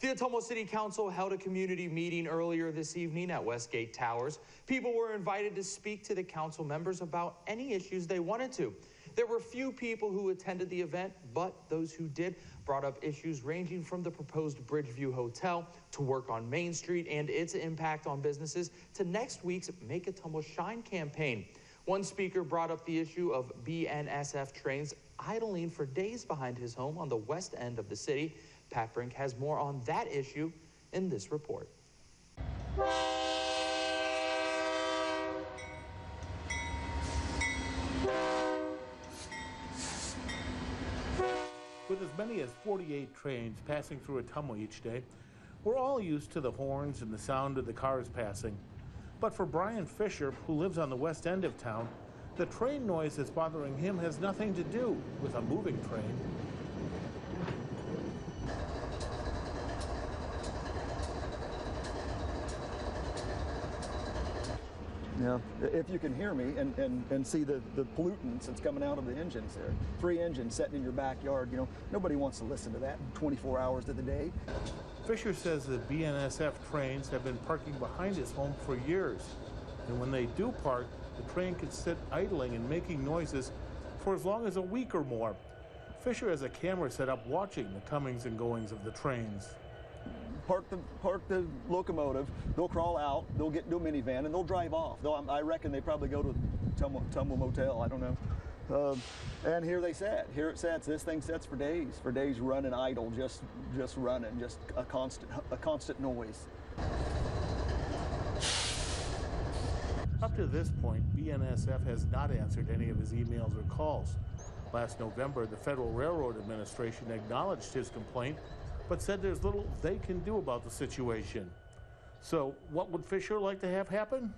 The Ottumwa City Council held a community meeting earlier this evening at Westgate Towers. People were invited to speak to the council members about any issues they wanted to. There were few people who attended the event, but those who did brought up issues ranging from the proposed Bridgeview Hotel to work on Main Street and its impact on businesses to next week's Make Ottumwa Shine campaign. One speaker brought up the issue of BNSF trains idling for days behind his home on the west end of the city. Pat Brink has more on that issue in this report. With as many as 48 trains passing through Ottumwa each day, we're all used to the horns and the sound of the cars passing. But for Brian Fisher, who lives on the west end of town, the train noise that's bothering him has nothing to do with a moving train. Yeah, if you can hear me and see the pollutants that's coming out of the engines there. 3 engines sitting in your backyard, you know, nobody wants to listen to that 24 hours of the day. Fisher says the BNSF trains have been parking behind his home for years. And when they do park, the train can sit idling and making noises for as long as a week or more. Fisher has a camera set up watching the comings and goings of the trains. Park the locomotive, they'll crawl out, they'll get into a minivan, and they'll drive off. I reckon they probably go to Ottumwa Motel, I don't know. And here they sat. Here it sits. This thing sits for days running idle, just running, just a constant noise. Up to this point, BNSF has not answered any of his emails or calls. Last November, the Federal Railroad Administration acknowledged his complaint, but said there's little they can do about the situation. So what would Fisher like to have happen?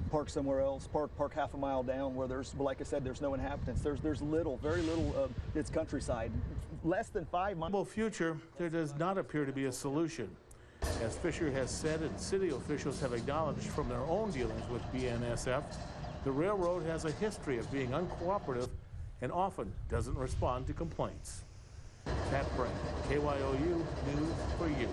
Park somewhere else, park half a mile down where there's, like I said, there's no inhabitants. There's very little, it's countryside. Less than 5 miles. In the future, there does not appear to be a solution. As Fisher has said and city officials have acknowledged from their own dealings with BNSF, the railroad has a history of being uncooperative and often doesn't respond to complaints. Pat Brink, KYOU News for you.